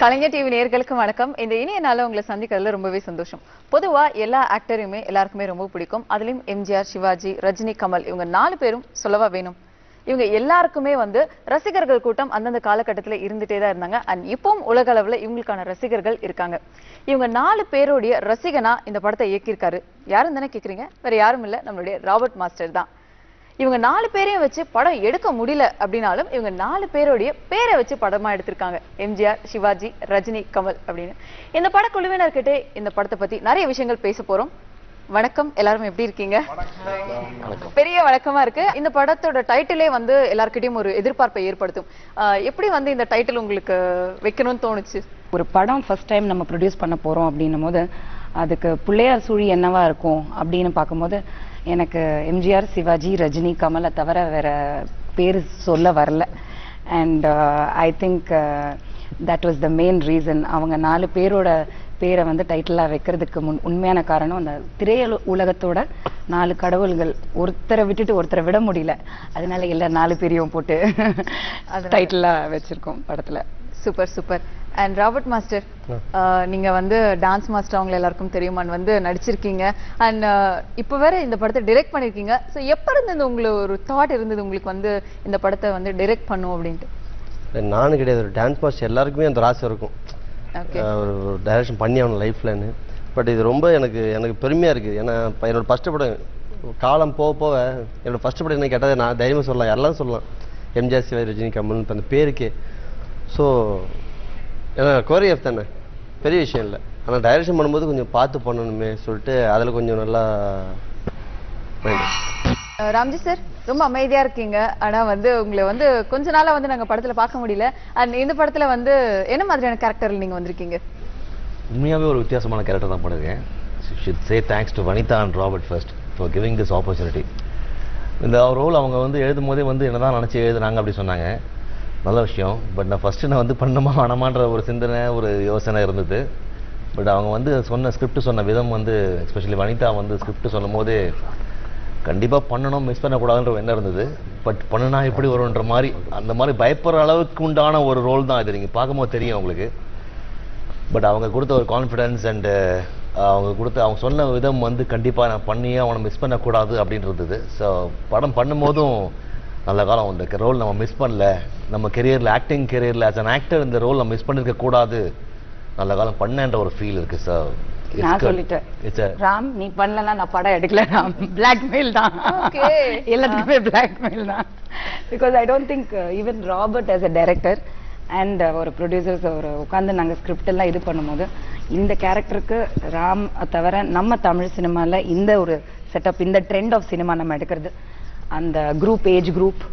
கலைஞர் TV நேயர்களுக்கு வணக்கம். இந்த இனிய நாள உங்களை சந்திக்கிறதுல ரொம்பவே சந்தோஷம். பொதுவா எல்லா ஆக்டரையுமே எல்லாருக்குமே ரொம்ப பிடிக்கும். அதிலும் எம்ஜிஆர், சிவாஜி, ரஜினி, கமல் இவங்க 4 பேரும் சொல்லவா வேணும். இவங்க எல்லாருக்குமே ரசிகர்கள் கூட்டம் அந்தந்த காலகட்டத்துல இருந்துட்டே தான் இருந்தாங்க. அண்ட் இப்பவும் உலக அளவுல இவங்களுக்கான ரசிகர்கள் இருக்காங்க. இவங்க 4 பேருடைய ரசிகனா இந்த படத்தை இயக்கியிருக்காரு. யாரும் தானே கேக்குறீங்க? வேற யாரும் இல்ல, நம்மளுடைய ராபர்ட் மாஸ்டர் தான். இவங்க 4 பேரையும் வச்சு படம் எடுக்க முடியல அப்படின்னாலும் இவங்க 4 பேருடைய பேரை வச்சு படமா எடுத்திருக்காங்க. எம்ஜிஆர், சிவாஜி, ரஜினி, கமல் அப்படின்னு. இந்த படக்குழுவினர்கிட்ட இந்த படத்தை பத்தி நிறைய விஷயங்கள் பேச போறோம். வணக்கம், எல்லாரும் எப்படி இருக்கீங்க? பெரிய வணக்கமா இருக்கு. இந்த படத்தோட டைட்டிலே எல்லார்கிட்டயும் ஒரு எதிர்பார்ப்பை ஏற்படுத்தும். எப்படி இந்த டைட்டில் உங்களுக்கு வைக்கணும்னு தோணுச்சு? ஒரு படம் ஃபர்ஸ்ட் டைம் நம்ம ப்ரொடியூஸ் பண்ண போறோம் அப்படின்னும் போது அதுக்கு பிள்ளையார் சுழி என்னவா இருக்கும் அப்படின்னு பார்க்கும்போது எனக்கு எம்ஜிஆர், சிவாஜி, ரஜினி, கமலை தவிர வேற பேர் சொல்ல வரல. And I think that was the main reason. அவங்க 4 பேரோட பேரை டைட்டிலா வைக்கிறதுக்கு உண்மையான காரணம் அந்த உலகத்தோட 4 கடவுள்கள் ஒருத்தரை விட்டுட்டு ஒருத்தரை விட முடியல. அதனால எல்லா 4 பேரையும் போட்டு டைட்டிலா வச்சிருக்கோம் படத்துல. Super super. And Robert master, நீங்க டான்ஸ் மாஸ்டர் அவங்க எல்லாருக்கும் தெரியுமா, நடிச்சிருக்கீங்க. அண்ட் இப்ப வேற இந்த படத்தை டைரக்ட் பண்ணிருக்கீங்க. ஸோ எப்ப இருந்து உங்களுக்கு ஒரு தாட் இருந்தது உங்களுக்கு இந்த படத்தை டைரக்ட் பண்ணும் அப்படின்ட்டு? நானும் கிடையாது, ஒரு டான்ஸ் மாஸ்டர் எல்லாருக்குமே அந்த ராசி இருக்கும், ஒரு டைரக்ஷன் பண்ணி அவன் லைஃப்லன்னு. பட் இது ரொம்ப எனக்கு பெருமையா இருக்கு. ஏன்னா என்னோட ஃபர்ஸ்ட் படம் காலம் போக போக என்னோட ஃபர்ஸ்ட் படம் என்ன கேட்டால் நான் தைரியமாக சொல்லலாம், எல்லாரும் சொல்லலாம் எம்ஜிஆர், சிவாஜி, ரஜினி, கமல் அந்த பேருக்கே. ஸோ ஏன்னா கோரியோகிராஃப் தானே, பெரிய விஷயம் இல்லை. ஆனால் டைரக்ஷன் பண்ணும்போது கொஞ்சம் பார்த்து பண்ணணுமே சொல்லிட்டு அதில் கொஞ்சம் நல்லா. ராம்ஜி சார், ரொம்ப அமைதியா இருக்கீங்க. ஆனா உங்களை கொஞ்ச நாளா நாங்க படத்துல பார்க்க முடியல. அண்ட் இந்த படத்துல என்ன மாதிரியான கேரக்டர்ல நீங்க வந்திருக்கீங்க? உண்மையாகவே ஒரு வித்தியாசமான கேரக்டர் தான் பண்ணிருக்கேன். Should say thanks to Vanitha and Robert first for giving this opportunity. இந்த ரோல் அவங்க எழுதும் போதே என்னதான் நினச்சி எழுதுனாங்க அப்படி சொன்னாங்க, நல்ல விஷயம். பட் நான் ஃபஸ்ட்டு பண்ணணுமா வேணாமான்ற ஒரு சிந்தனை, ஒரு யோசனை இருந்தது. பட் அவங்க சொன்ன ஸ்கிரிப்ட் சொன்ன விதம் எஸ்பெஷலி வனிதா ஸ்கிரிப்ட் சொல்லும் போதே கண்டிப்பாக பண்ணணும், மிஸ் பண்ணக்கூடாதுன்ற என்ன இருந்தது. பட் பண்ணுனா எப்படி வரும்ன்ற மாதிரி அந்த மாதிரி பயப்படுற அளவுக்கு உண்டான ஒரு ரோல் தான் இது. நீங்கள் பார்க்கும்போது தெரியும் உங்களுக்கு. பட் அவங்க கொடுத்த ஒரு கான்ஃபிடென்ஸ் அண்டு அவங்க சொன்ன விதம் கண்டிப்பாக நான் பண்ணியே அவனை மிஸ் பண்ணக்கூடாது அப்படின்றது. ஸோ படம் பண்ணும்போதும் நல்ல காலம் இந்த ரோல் நம்ம மிஸ் பண்ணல, நம்ம கெரியரில் ஆக்டிங் கெரியரில் ஆஸ் அன் ஆக்டர் இந்த ரோல் நம்ம மிஸ் பண்ணிருக்க கூடாது, நல்ல காலம் பண்ணன்ற ஒரு ஃபீல் இருக்கு. சார் நான் சொல்லிட்டேன், ராம் நீ பண்ணலன்னா நான் படம் எடுக்கல, ராம் பிளாக்மெயில் தான், எல்லாத்துக்குமே பிளாக்மெயில் தான். Because I don't think even Robert as a director and ஒரு ப்ரொடியூசர்ஸ் உட்காந்து நாங்கள் ஸ்கிரிப்ட் எல்லாம் இது பண்ணும்போது இந்த கேரக்டருக்கு ராம் தவிர நம்ம தமிழ் சினிமாவில் இந்த ஒரு செட்டப், இந்த ட்ரெண்ட் ஆஃப் சினிமா நம்ம எடுக்கிறது, அந்த குரூப் ஏஜ் குரூப்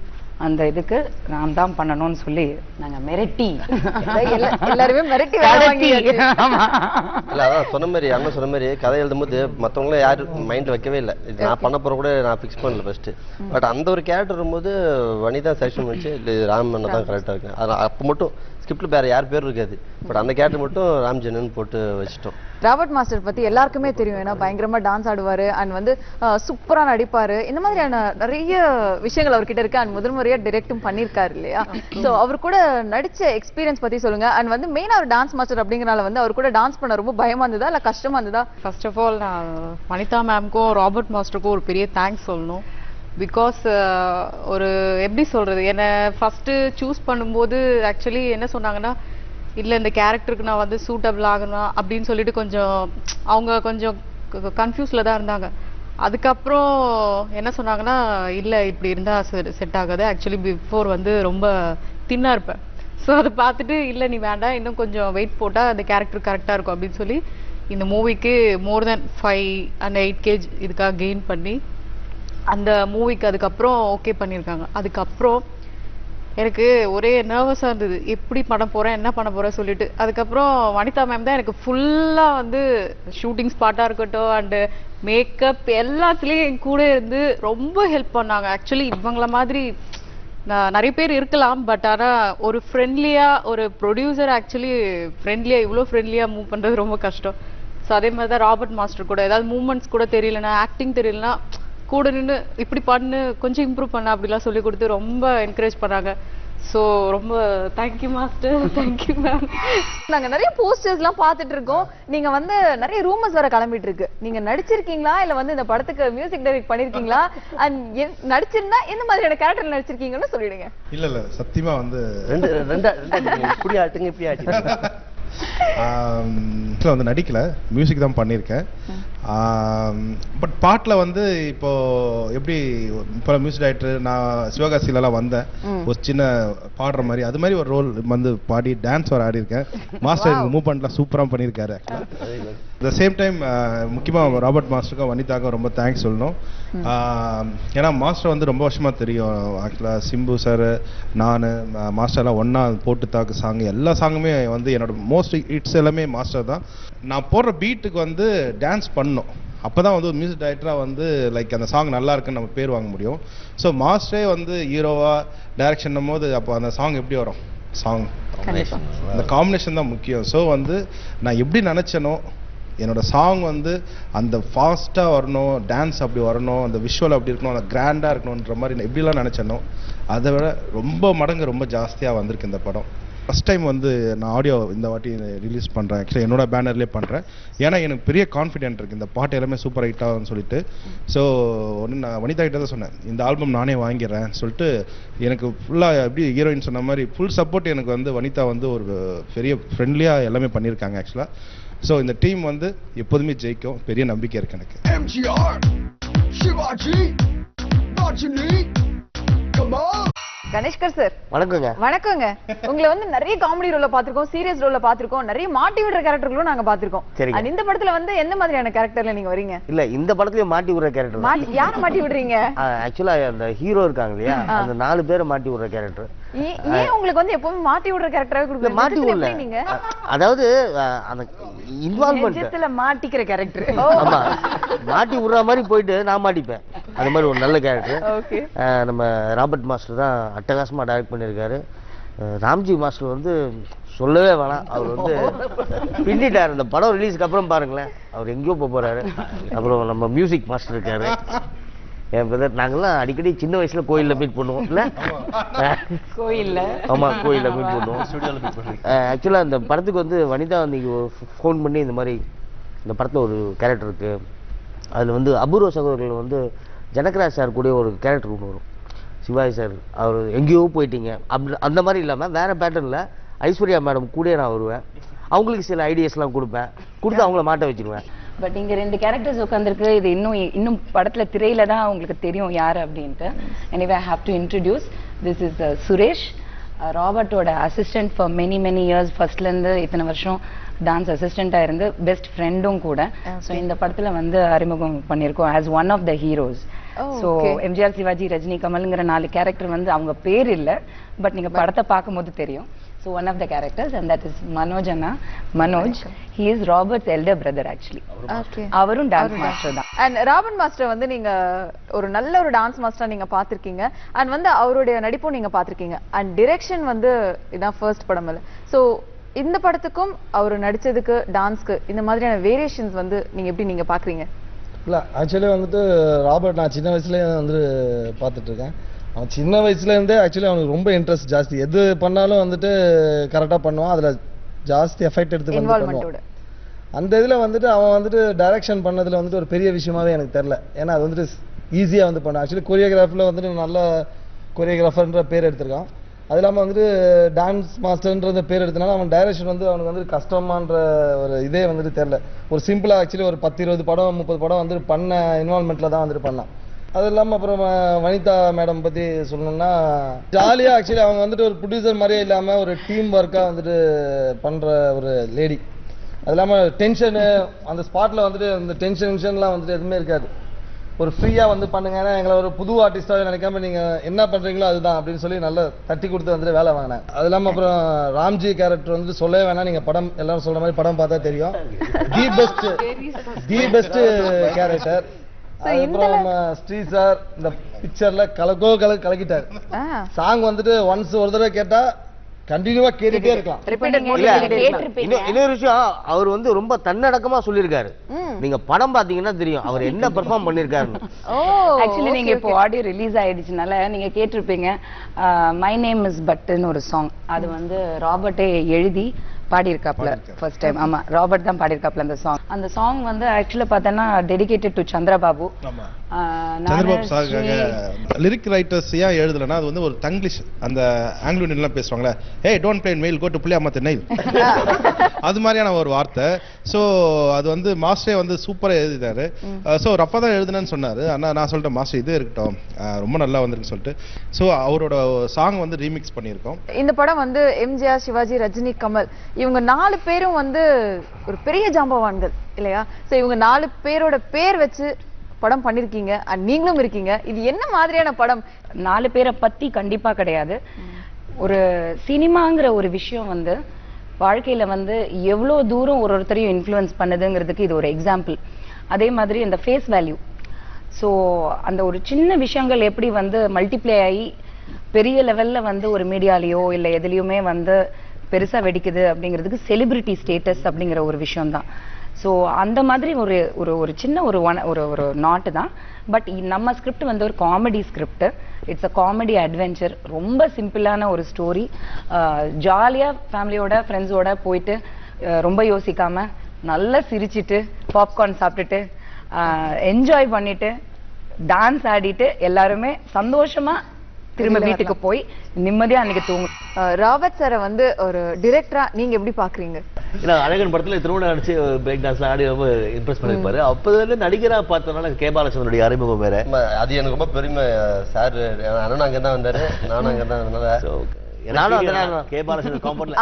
அந்த இதுக்கு நான் தான் பண்ணணும்னு சொல்லி நாங்க மிரட்டி எல்லாருமே மிரட்டி அதான் சொன்ன மாதிரி அண்ணன் சொன்ன மாதிரி கதை எழுதும் போது மற்றவங்கள யாரும் மைண்ட்ல வைக்கவே இல்லை. இது நான் பண்ண போற கூட நான் ஃபிக்ஸ் பண்ணல ஃபர்ஸ்ட். பட் அந்த ஒரு கேரக்டர் வரும்போது வனிதா செலக்ஷன் வச்சு ராம் அண்ணன் தான் கரெக்டா இருக்கு. அப்போ மட்டும் ஸ்கிரிப்ட்ல வேற யார் பேரும் இருக்காது. பட் அந்த கேரக்டர் மட்டும் ராம் ஜெனன் போட்டு வச்சிட்டோம். ராபர்ட் மாஸ்டர் பத்தி எல்லாருக்குமே தெரியும், ஏன்னா பயங்கரமா டான்ஸ் ஆடுவாரு அண்ட் சூப்பரா நடிப்பாரு. இந்த மாதிரியான நிறைய விஷயங்கள் அவர்கிட்ட இருக்கு. அண்ட் முதல் முறையா டைரக்டும் பண்ணிருக்காரு இல்லையா? சோ அவர் கூட நடிச்ச எக்ஸ்பீரியன்ஸ் பத்தி சொல்லுங்க. அண்ட் மெயினா ஒரு டான்ஸ் மாஸ்டர் அப்படிங்கறனால அவர் கூட டான்ஸ் பண்ண ரொம்ப பயமா இருந்ததா இல்ல கஷ்டமா இருந்ததா? ஃபர்ஸ்ட் ஆஃப் ஆல் நான் வனிதா மேம்க்கும் ராபர்ட் மாஸ்டருக்கும் ஒரு பெரிய தேங்க்ஸ் சொல்லணும். பிகாஸ் ஒரு எப்படி சொல்றது, என்னை ஃபர்ஸ்ட் சூஸ் பண்ணும்போது ஆக்சுவலி என்ன சொன்னாங்கன்னா, இல்லை இந்த கேரக்டருக்கு நான் சூட்டபிள் ஆகணும் அப்படின்னு சொல்லிட்டு அவங்க கொஞ்சம் கன்ஃபியூஸ்ல தான் இருந்தாங்க. அதுக்கப்புறம் என்ன சொன்னாங்கன்னா, இல்லை இப்படி இருந்தால் செட் ஆகாது, ஆக்சுவலி பிஃபோர் ரொம்ப தின்னா இருப்பேன். ஸோ அதை பார்த்துட்டு இல்லை நீ வேண்டாம், இன்னும் கொஞ்சம் வெயிட் போட்டால் அந்த கேரக்டர் கரெக்டாக இருக்கும் அப்படின்னு சொல்லி இந்த மூவிக்கு மோர் தென் 5 and 8 kg இதுக்காக கெயின் பண்ணி அந்த மூவிக்கு அதுக்கப்புறம் ஓகே பண்ணியிருக்காங்க. அதுக்கப்புறம் எனக்கு ஒரே நர்வஸாக இருந்தது, எப்படி பண்ண போகிறேன் என்ன பண்ண போகிறேன் சொல்லிட்டு. அதுக்கப்புறம் வனிதா மேம் தான் எனக்கு ஃபுல்லாக ஷூட்டிங் ஸ்பாட்டாக இருக்கட்டும் அண்டு மேக்கப் எல்லாத்துலேயும் என் கூட இருந்து ரொம்ப ஹெல்ப் பண்ணாங்க. ஆக்சுவலி இவங்கள மாதிரி நிறைய பேர் இருக்கலாம், பட் ஆனால் ஒரு ஃப்ரெண்ட்லியாக ஒரு ப்ரொடியூசர் ஆக்சுவலி ஃப்ரெண்ட்லியாக இவ்வளோ ஃப்ரெண்ட்லியாக மூவ் பண்ணுறது ரொம்ப கஷ்டம். ஸோ அதே மாதிரி தான் ராபர்ட் மாஸ்டர் கூட ஏதாவது மூமெண்ட்ஸ் கூட தெரியலனா, ஆக்டிங் தெரியலனா கூட நின்று இப்படி பண்ணு கொஞ்சம் இம்ப்ரூவ் பண்ண அப்படிலாம் சொல்லி கொடுத்து ரொம்ப என்கரேஜ் பண்ணாங்க. ஸோ ரொம்ப தேங்க்யூ மாஸ்டர், தேங்க்யூ மேம். நாங்க நிறைய போஸ்டர்ஸ்லாம் பார்த்துட்டு இருக்கோம். நீங்க வந்து நிறைய ரூமர்ஸ் வர கிளம்பிட்டு இருக்கு. நீங்க நடிச்சிருக்கீங்களா இல்ல வந்து இந்த படத்துக்கு மியூசிக் டைரக்ட் பண்ணிருக்கீங்களா? அண்ட் நடிச்சிருந்தா எந்த மாதிரியான கேரக்டர் நடிச்சிருக்கீங்கன்னு சொல்லிடுங்க. இல்ல சத்தியமா வந்து இப்படி ஆட்டுங்க இப்படி ஆட்டுங்க. வந்து நடிக்கல, மியூசிக் தான் பண்ணியிருக்கேன். பட் பாட்டில் வந்து இப்போ எப்படி இப்போ மியூசிக் டைரக்டர் நான் சிவகாசிலலாம் வந்தேன், ஒரு சின்ன பாடுற மாதிரி அது மாதிரி ஒரு ரோல் வந்து பாடி டான்ஸ் வர ஆடி இருக்கேன். மாஸ்டர் மூவ்மெண்ட்லாம் சூப்பராக பண்ணியிருக்காரு. த சேம் டைம் முக்கியமாக ராபர்ட் மாஸ்டருக்கும் வனிதாக்கும் ரொம்ப தேங்க்ஸ் சொல்லணும். ஏன்னா மாஸ்டர் வந்து ரொம்ப வருஷமாக தெரியும். ஆக்சுவலாக சிம்பு சார், நான், மாஸ்டர்லாம் ஒன்றா போட்டு தாக்கு சாங் எல்லா சாங்குமே வந்து என்னோட மோஸ்ட் ஹிட்ஸ் எல்லாமே மாஸ்டர் தான். நான் போடுற பீட்டுக்கு வந்து டான்ஸ் பண்ணணும், அப்போ தான் வந்து ஒரு மியூசிக் டைரக்டராக வந்து லைக் அந்த சாங் நல்லா இருக்குன்னு நம்ம பேர் வாங்க முடியும். ஸோ மாஸ்டரே வந்து ஹீரோவாக டைரக்ஷன் போது அப்போ அந்த சாங் எப்படி வரும்? சாங் அந்த காம்பினேஷன் தான் முக்கியம். ஸோ வந்து நான் எப்படி நினச்சேனோ என்னோட சாங் வந்து அந்த ஃபாஸ்ட்டாக வரணும், டான்ஸ் அப்படி வரணும், அந்த விஷுவல் அப்படி இருக்கணும், அந்த கிராண்டாக இருக்கணுன்ற மாதிரி நான் எப்படிலாம் நினச்சேனோ அதை விட ரொம்ப மடங்கு ரொம்ப ஜாஸ்தியாக வந்திருக்கு இந்த படம். ஃபஸ்ட் டைம் வந்து நான் ஆடியோ இந்த வாட்டி ரிலீஸ் பண்ணுறேன். ஆக்சுவலி என்னோட பேனர்லேயே பண்ணுறேன். ஏன்னா எனக்கு பெரிய கான்ஃபிடென்ட் இருக்குது இந்த பாட்டு எல்லாமே சூப்பர் ஹிட்டாகும்னு சொல்லிட்டு. ஸோ ஒன்று நான் வனிதா கிட்ட தான் சொன்னேன், இந்த ஆல்பம் நானே வாங்கிடுறேன் சொல்லிட்டு. எனக்கு ஃபுல்லாக எப்படி ஹீரோயின் சொன்ன மாதிரி ஃபுல் சப்போர்ட் எனக்கு வந்து வனிதா வந்து ஒரு பெரிய ஃப்ரெண்ட்லியாக எல்லாமே பண்ணியிருக்காங்க ஆக்சுவலாக. ஸோ இந்த டீம் வந்து எப்போதுமே ஜெயிக்கும், பெரிய நம்பிக்கை இருக்கு எனக்கு. MGR, Shivaji, Rajini, come on. Ganeshkar sir வணக்கங்க. வணக்கங்க. உங்களை வந்து நிறைய காமெடி ரோல்ல பாத்திருக்கோம், சீரியஸ் ரோல்ல பாத்திருக்கோம், நிறைய மாட்டி விடுற கேரக்டர்களும் நாங்க பாத்திருக்கோம். And இந்த படத்துல வந்து எந்த மாதிரியான கேரக்டர்ல நீங்க வரீங்க? இல்ல இந்த படத்துலயே மாட்டி விடுற கேரக்டர். யார மாட்டி விடுறீங்க? ஆக்சுவலா அந்த ஹீரோ இருக்காங்க இல்லையா, அந்த 4 பேரை மாட்டி விடுற கேரக்டர். ஏன் உங்களுக்கு வந்து எப்பவுமே மாட்டி விடுற கேரக்டராவே கொடுக்குறீங்க? மாட்டி விடல, நீங்க அதாவது அந்த இன்வால்வ்மென்ட் நிஜத்துல மாட்டிக்கிற கேரக்டர். ஆமா, மாட்டி விடுற மாதிரி போயிட்டு நான் மாட்டிப்பேன். அது மாதிரி ஒரு நல்ல கேரக்டர். ஓகே. நம்ம ராபர்ட் மாஸ்டர் தான் அட்டகாசமா டைரக்ட் பண்ணியிருக்காரு. ராம்ஜி மாஸ்டர் வந்து சொல்லவே வேணாம், அவர் வந்து பின்னிட்டார். இந்த படம் ரிலீஸ்க்கு அப்புறம் பாருங்களேன், அவர் எங்கேயோ போறாரு. அப்புறம் நம்ம மியூசிக் மாஸ்டர் இருக்காரு, என் பிரதர். நாங்கெல்லாம் அடிக்கடி சின்ன வயசுல கோயில்ல மீட் பண்ணுவோம் இல்ல? கோயில்ல. ஆமா, கோயில்ல மீட் பண்ணுவோம். ஆக்சுவலா இந்த படத்துக்கு வந்து வனிதா வந்து ஃபோன் பண்ணி இந்த மாதிரி இந்த படத்துல ஒரு கேரக்டர் இருக்கு, அதுல வந்து அபூர்வ சகோதரர்கள் வந்து ஜனகராஜ் சார் கூட ஒரு கேரக்டர் கொண்டு வரும். சிவாஜி சார் அவர் எங்கேயோ போயிட்டீங்க அப்படி அந்த மாதிரி இல்லாமல் வேற பேட்டர்னில் ஐஸ்வர்யா மேடம் கூட நான் வருவேன். அவங்களுக்கு சில ஐடியாஸ்லாம் கொடுப்பேன், கொடுத்து அவங்கள மாட்ட வச்சிருவேன். பட் இங்க 2 கேரக்டர்ஸ் உட்காந்துருக்கு. இது இன்னும் படத்துல திரையில தான் உங்களுக்கு தெரியும் யாரு அப்படின்ட்டு. Anyway I have to introduce, this is Suresh, ராபர்ட்டோட அசிஸ்டன்ட் ஃபார் மெனி இயர்ஸ். ஃபர்ஸ்ட்ல இருந்து இத்தனை வருஷம் டான்ஸ் அசிஸ்டண்டா இருந்து பெஸ்ட் ஃப்ரெண்டும் கூட. ஸோ இந்த படத்துல வந்து அறிமுகம் பண்ணியிருக்கோம் as one of the heroes. So MGR, Sivaji, Rajini, கமல்ங்கிற 4 கேரக்டர் வந்து அவங்க பேர் இல்லை, பட் நீங்க படத்தை பார்க்கும்போது தெரியும். So one of the characters, and that is Manoj Anna. Manoj, he is Robert's elder brother actually. Okay. அவரும் டான்ஸ் மாஸ்டர் தான். And ராபர்ட் மாஸ்டர் வந்து நீங்க ஒரு நல்ல ஒரு டான்ஸ் மாஸ்டரா நீங்க பாத்திருக்கீங்க. and வந்து அவருடைய நடிப்பும் நீங்க பாத்திருக்கீங்க. and direction வந்து இதான் ஃபர்ஸ்ட் படம் இல்ல. so இந்த படத்துக்கும் அவர் நடிச்சதுக்கு டான்ஸ்க்கு இந்த மாதிரியான வேரியேஷன்ஸ் வந்து நீங்க பாக்குறீங்க? இல்ல ஆக்சுவலி வந்துட்டு ராபர்ட் நான் சின்ன வயசுலயே வந்து பார்த்துட்டு இருக்கேன். அவன் சின்ன வயசுலேருந்தே ஆக்சுவலி அவனுக்கு ரொம்ப இன்ட்ரெஸ்ட் ஜாஸ்தி. எது பண்ணாலும் வந்துட்டு கரெக்டாக பண்ணுவான், அதில் ஜாஸ்தி எஃபெக்ட் எடுத்து பண்ணுவான். அந்த இதில் வந்துட்டு அவன் வந்துட்டு டைரக்ஷன் பண்ணதில் வந்துட்டு ஒரு பெரிய விஷயமாவே எனக்கு தெரில. ஏன்னா அது வந்துட்டு ஈஸியாக வந்து பண்ணான். ஆக்சுவலி கொரியோகிராஃபில் வந்துட்டு நல்ல கொரியோகிராஃபர்ன்ற பேர் எடுத்திருக்கான். அது இல்லாமல் வந்துட்டு டான்ஸ் மாஸ்டர்ன்ற பேர் எடுத்தனால அவன் டைரக்ஷன் வந்து அவனுக்கு வந்து கஷ்டமான்ற ஒரு இதே வந்துட்டு தெரில. ஒரு சிம்பிளாக ஆக்சுவலி ஒரு 10-20 படம் 30 படம் வந்துட்டு பண்ண இன்வால்மெண்ட்டில் தான் வந்துட்டு பண்ணான். அது இல்லாமல் அப்புறம் வனிதா மேடம் பற்றி சொல்லணும்னா ஜாலியாக ஆக்சுவலி அவங்க வந்துட்டு ஒரு ப்ரொடியூசர் மாதிரியே இல்லாமல் ஒரு டீம் ஒர்க்காக வந்துட்டு பண்ணுற ஒரு லேடி. அது இல்லாமல் டென்ஷனு அந்த ஸ்பாட்டில் வந்துட்டு அந்த டென்ஷன்லாம் வந்துட்டு எதுவுமே இருக்காது. ஒரு ஃப்ரீயாக வந்து பண்ணுங்க, ஏன்னா எங்களை ஒரு புது ஆர்டிஸ்டாகவே நினைக்காம நீங்கள் என்ன பண்ணுறீங்களோ அதுதான் அப்படின்னு சொல்லி நல்லா தட்டி கொடுத்து வந்துட்டு வேலை வாங்கினேன். அது இல்லாமல் அப்புறம் ராம்ஜி கேரக்டர் வந்துட்டு சொல்லவே வேணாம், நீங்கள் படம் எல்லாரும் சொல்கிற மாதிரி படம் பார்த்தா தெரியும். The best character. அதுக்கப்புறம் நம்ம ஸ்ரீ சார் இந்த பிக்சர்ல கலக்கிட்டார். சாங் வந்துட்டு ஒன்ஸ் ஒரு தடவை கேட்டா கண்டினியூவா கேட்டுட்டே இருக்கலாம். இன்னொரு விஷயம், அவர் வந்து ரொம்ப தன்னடக்கமா சொல்லியிருக்காரு. நீங்க படம் பாத்தீங்கன்னா தெரியும் அவர் என்ன பெர்ஃபார்ம் பண்ணிருக்காருன்னு. ஆக்சுவலி நீங்க இப்போ ஆடியோ ரிலீஸ் ஆயிடுச்சுனால நீங்க கேட்டிருப்பீங்க. மை நேம் இஸ் பட்டுன்னு ஒரு சாங், அது வந்து ராபர்ட்டே எழுதி பாடியிருக்காப்ல ஃபர்ஸ்ட் டைம். ஆமா, ராபர்ட் தான் பாடியிருக்காப்ல அந்த சாங். அந்த சாங் வந்து ஆக்சுவலா பார்த்தோன்னா டெடிகேட்டட் டு சந்திரபாபு. சந்திரபாபு சாருக்காக லிரிக் ரைட்டர்ஸ் ஏன் எழுதலைன்னா, அது வந்து ஒரு தங்கிலீஷ், அந்த ஆங்கிலோ இந்தியன்லாம் பேசுவாங்களே, ஏய் don't play mail go to புளியாமத்து நெயில், அது மாதிரியான ஒரு வார்த்தை. ஸோ அது வந்து மாஸ்டரே வந்து சூப்பராக எழுதிட்டாரு. ஸோ ரஃபாக தான் எழுதுனேன்னு சொன்னார். ஆனால் நான் சொல்லிட்டேன் மாஸ்டர் இது இருக்கட்டும், ரொம்ப நல்லா வந்திருக்குன்னு சொல்லிட்டு. ஸோ அவரோட சாங் வந்து ரீமிக்ஸ் பண்ணியிருக்கோம். இந்த படம் வந்து எம்ஜிஆர், சிவாஜி, ரஜினி, கமல் இவங்க 4 பேரும் வந்து ஒரு பெரிய ஜாம்பவான்கள் இல்லையா? சோ இவங்க 4 பேரோட பேர் வச்சு படம் பண்ணிருக்கீங்க, நீங்களும் இருக்கீங்க. இது என்ன மாதிரியான படம்? 4 பேரை பத்தி கண்டிப்பா கிடையாது. ஒரு சினிமாங்கிற ஒரு விஷயம் வந்து வாழ்க்கையில வந்து எவ்வளவு தூரம் ஒருத்தரையும் இன்ஃப்ளூயன்ஸ் பண்ணுதுங்கிறதுக்கு இது ஒரு எக்ஸாம்பிள். அதே மாதிரி இந்த ஃபேஸ் வேல்யூ. ஸோ அந்த ஒரு சின்ன விஷயங்கள் எப்படி வந்து மல்டிப்ளை ஆகி பெரிய லெவல்ல வந்து ஒரு மீடியாலேயோ இல்லை எதுலையுமே வந்து பெருசா வெடிக்குது அப்படிங்கிறதுக்கு செலிபிரிட்டி ஸ்டேட்டஸ் அப்படிங்கிற ஒரு விஷயம் தான். ஸோ அந்த மாதிரி ஒரு ஒரு ஒரு சின்ன ஒரு ஒரு நாட்டு தான். பட் நம்ம ஸ்கிரிப்ட் வந்து ஒரு comedy script. It's a comedy adventure. ரொம்ப சிம்பிளான ஒரு ஸ்டோரி. ஜாலியாக ஃபேமிலியோட ஃப்ரெண்ட்ஸோட போயிட்டு ரொம்ப யோசிக்காம நல்லா சிரிச்சிட்டு பாப்கார்ன் சாப்பிட்டுட்டு என்ஜாய் பண்ணிட்டு டான்ஸ் ஆடிட்டு எல்லாருமே சந்தோஷமா திரும்ப வீட்டுக்கு போய் நிம்மதியா அன்னைக்கு தூங்கும். ராபர்ட் சாரை வந்து ஒரு டிரெக்டரா நீங்க எப்படி பாக்குறீங்க? இல்ல அழகன் படத்துல திருமணம் அடிச்சு பிரேக் டான்ஸ்ல ஆடி ரொம்ப இம்ப்ரெஸ் பண்ணிருப்பாரு. அப்போதுல இருந்து நடிகரா பார்த்தனால கே பாலச்சந்திரனுடைய அறிமுகம் வேற. அது எனக்கு ரொம்ப பெருமை சார். அண்ணன் அங்கே தான் வந்தாரு, நானும் அங்கே தான் இருந்தனால கே பாலச்சந்திரன் காம்பவுண்ட்ல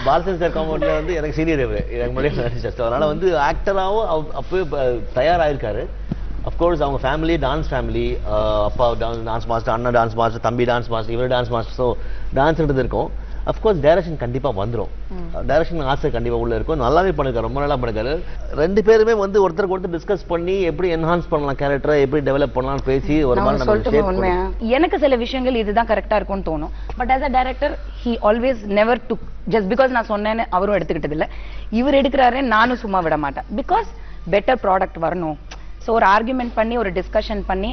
பாலச்சந்திரன் சார் காம்பவுண்ட்ல வந்து எனக்கு சீனியர் எனக்கு முன்னாடி நடிச்சார். அதனால வந்து ஆக்டராகவும் அப்பவே தயாராயிருக்காரு. அஃப்கோர்ஸ் அவங்க ஃபேமிலி டான்ஸ் ஃபேமிலி. அப்பா டான்ஸ் மாஸ்டர், அண்ணா டான்ஸ் மாஸ்டர், தம்பி டான்ஸ் மாஸ்டர், இவர் டான்ஸ் மாஸ்டர். ஸோ டான்ஸ்ன்றது இருக்கும். அஃப்கோர்ஸ் டைரக்ஷன் கண்டிப்பா வந்துடும். டைரக்ஷன் ஆசை கண்டிப்பா உள்ள இருக்கும். நல்லாவே பண்ணிருக்காரு, ரொம்ப நல்லா பண்ணிருக்காரு. 2 பேருமே வந்து ஒருத்தருக்கு ஒருத்தர் டிஸ்கஸ் பண்ணி எப்படி என்ஹான்ஸ் பண்ணலாம் கேரக்டரை, எப்படி டெவலப் பண்ணலாம்னு பேசி ஒரு மாதிரி எனக்கு சில விஷயங்கள் இதுதான் கரெக்டா இருக்கும்னு தோணும். But as a director he always never took just because நான் சொன்னேன்னு அவரும் எடுத்துக்கிட்டது இல்லை. இவர் எடுக்கிறாரு, நானும் சும்மா விட மாட்டேன். பிகாஸ் பெட்டர் ப்ராடக்ட் வரணும். ஸோ ஒரு ஆர்குமெண்ட் பண்ணி ஒரு டிஸ்கஷன் பண்ணி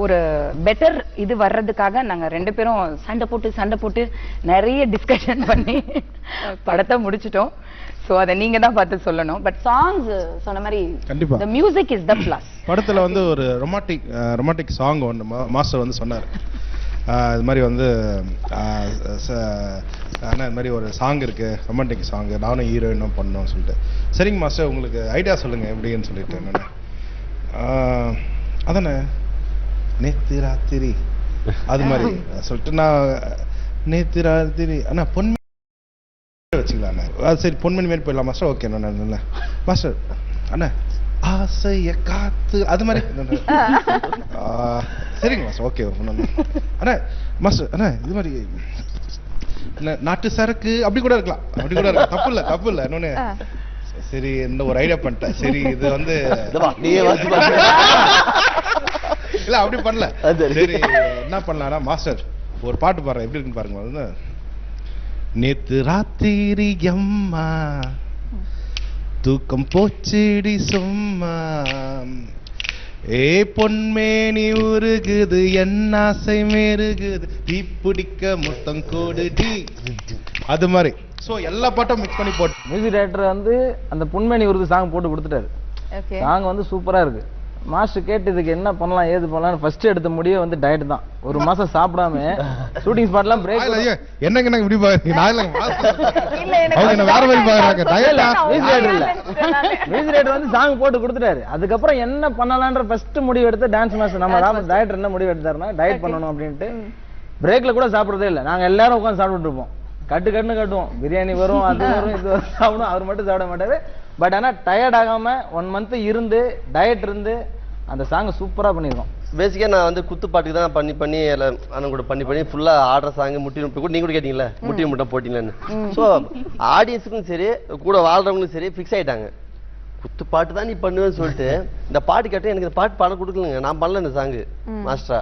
ஒரு பெட்டர் இது வர்றதுக்காக நாங்க 2 பேரும் சண்டை போட்டு நிறைய டிஸ்கஷன் பண்ணி படத்தை முடிச்சிட்டோம். ஸோ அதை நீங்க தான் பார்த்து சொல்லணும். பட் சாங்ஸ் சொன்ன மாதிரி கண்டிப்பா the music is the plus. படத்துல வந்து ஒரு ரொமாட்டிக் சாங் ஒன்று மாஸ்டர் வந்து சொன்னார். இது மாதிரி வந்து ஆனால் இது மாதிரி ஒரு சாங் இருக்கு, ரொமான்டிக் சாங், நானும் ஹீரோயினும் பண்ணோம்னு சொல்லிட்டு. சரிங்க மாஸ்டர், உங்களுக்கு ஐடியா சொல்லுங்க எப்படின்னு சொல்லிட்டு. என்னென்ன அதானே நேத்து ராத்திரி அது மாதிரி சொல்லிட்டு நான் நேத்து ராத்திரி அண்ணா பொன்மணி வச்சுக்கலாம். அது சரி, பொன்மணி மாரி போயிடலாம் மாஸ்டர். ஓகே நல்ல மாஸ்டர். அண்ணா ஆசைய காத்து அது மாதிரி சரிங்க மாஸ்டர். ஓகே அண்ணா மாஸ்டர். அண்ணா இது மாதிரி நாட்டு சரக்கு அப்படி கூட இருக்கலாம், தப்பு இல்லை இன்னொன்னு. சரி, இந்த ஒரு ஐடியா பண்ணிட்டேன். சரி, இது வந்து இல்ல அப்படி பண்ணல. சரி, என்ன பண்ணலாம்னா மாஸ்டர் ஒரு பாட்டு பாடுறேன், எப்படி இருக்குன்னு பாருங்க. வந்து நேத்து ராத்திரி அம்மா தூக்கம் போச்சுடி சும்மா, ஏ பொன்மேனி உருகுது என்னாசை மேருகுது தீ பிடிக்க முத்தம் கோடுடி அது மாதிரி. ஸோ எல்லா பாட்டும் மிக்ஸ் பண்ணி போட்டு மியூசிக் டைரக்டர் வந்து அந்த பொன்மேனி உருது சாங் போட்டு கொடுத்துட்டாரு. சாங் வந்து சூப்பரா இருக்கு. மாஸ்டர் கேட்டு இதுக்கு என்ன பண்ணலாம் ஏது பண்ணலாம் ஃபர்ஸ்ட் எடுத்த முடிவு வந்து டயட் தான். 1 மாசம் சாப்பிடாம ஷூட்டிங் ஸ்பாட்லாம் பிரேக். என்னங்க இப்படி பாருங்க, நான் அவங்க வேற மாதிரி பாக்குறாங்க. டயட்டா மியூசிக் டைரக்டர் வந்து சாங் போட்டு கொடுத்துட்டாரு. அதுக்கப்புறம் என்ன பண்ணலாம்ன்ற ஃபர்ஸ்ட் முடிவு எடுத்து டான்ஸ் மாஸ்டர் நம்ம டைரக்டர் என்ன முடிவு எடுத்தாருன்னா டயட் பண்ணணும் அப்படின்ட்டு. பிரேக்ல கூட சாப்பிடுறதே இல்லை, நாங்க எல்லாரும் உட்காந்து சாப்பிட்டு இருப்போம். கட்டுன்னு கட்டுவோம், பிரியாணி வரும் அது வரும் இது வரும் சாப்பிடும். அவர் மட்டும் சாப்பிட மாட்டாரு. பட் ஆனா டயர்ட் ஆகாம 1 மந்த் இருந்து டயட் இருந்து அந்த சாங் சூப்பரா பண்ணிருக்கோம். பேசிக்கா நான் வந்து குத்து பாட்டுக்கு தான் பண்ணி அண்ணன் கூட பண்ணி ஃபுல்லா ஆடுற சாங் முட்டி கூட நீங்க கூட கேட்டீங்களா முட்டி முட்டை போட்டீங்கன்னு. ஸோ ஆடியன்ஸுக்கும் சரி கூட வாழ்றவங்களுக்கும் சரி ஃபிக்ஸ் ஆயிட்டாங்க, குத்து பாட்டு தான் நீ பண்ணுவேன்னு சொல்லிட்டு. இந்த பாட்டு கேட்டேன், எனக்கு இந்த பாட்டு பாட கொடுக்கலங்க, நான் பண்ணல இந்த சாங்கு மாஸ்டரா.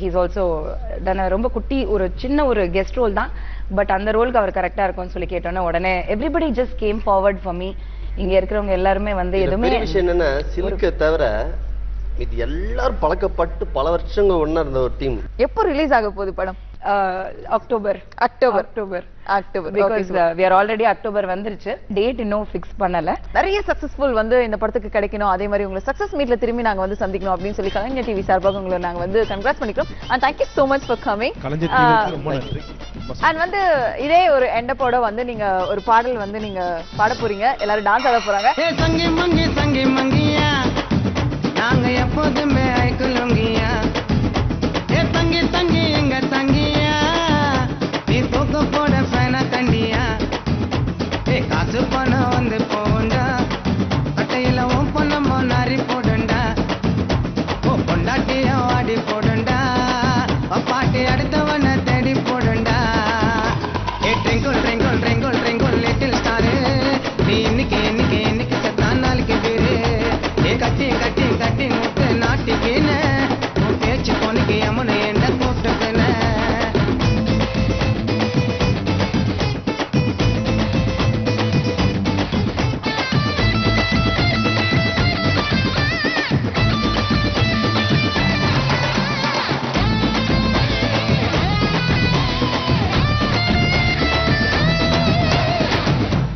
ஹீஸ் ஆல்சோ டன் ரொம்ப குட்டி ஒரு சின்ன ஒரு கெஸ்ட் ரோல் தான், பட் அந்த ரோலுக்கு அவர் கரெக்டா இருக்கும்னு சொல்லி கேட்டோன்னே உடனே everybody just came forward for me. இங்க இருக்கிறவங்க எல்லாருமே வந்து எதுவுமே விஷயம் என்னன்னா சில்க தவிர இது எல்லாரும் பழக்கப்பட்டு பல வருஷங்கள் ஒண்ணா இருந்த ஒரு டீம். எப்போ ரிலீஸ் ஆக போகுது படம்? October because we are already October வந்துருச்சு, டேட் இன்னும் ஃபிக்ஸ் பண்ணல. நிறைய சக்சஸ்ஃபுல் வந்து இந்த படத்துக்கு கிடைக்கணும், அதே மாதிரி உங்களை சக்சஸ் மீட்ல திரும்பி நாங்க வந்து சந்திக்கணும் அப்படின்னு சொல்லி கலைஞர் டிவி சார்பாக உங்களை நாங்க வந்து கங்க்ராட்ஸ் பண்ணிக்கிறோம். and thank you so much for coming. கலைஞர் டிவிக்கு ரொம்ப நன்றி. and வந்து இதே ஒரு எண்டப்போட வந்து நீங்க ஒரு பாடல் வந்து நீங்க பாட போறீங்க, எல்லாரும் டான்ஸ் ஆட போறாங்க. சங்கி மங்கி சங்கி மங்கியா நாங்க எப்போதுமே ஐக்குலுங்கியா தங்கி தங்கி எங்க தங்கியா நீ தூக்க போட ஃபேனா கண்டியா காசு பணம் வந்து போண்டா கட்டையில உன் பணமா நாரி போடண்டா ஓ பொண்டாட்டிய வாடி போடண்டா பாட்டி அடுத்தவன தேடி போடண்டா ட்ரிங்கிள் ட்ரிங்கிள் ட்ரிங்கிள் ட்ரிங்கிள் லிட்டில் ஸ்டாரு நீ இன்னைக்கு இன்னைக்கு இன்னைக்கு செத்தான் நாளைக்கு பேரு கட்டி கட்டி கட்டி முட்டு நாட்டிக்கின்னு பேச்சு பொண்ணுக்கு அம்மனு என்ன கூப்பிட்டுக்கின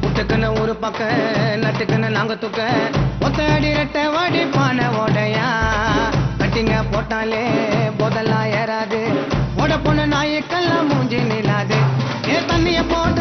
புட்டுக்குன்னு ஒரு பக்கம் நட்டுக்குன்னு நாங்க தூக்க ஒத்தடி ரெட்ட வாடி பானை ஓடையா கட்டிங்க போட்டாலே போதெல்லாம் ஏறாது ஓட பொண்ணு நாயக்கெல்லாம் மூஞ்சி நிலாது தண்ணிய போட்ட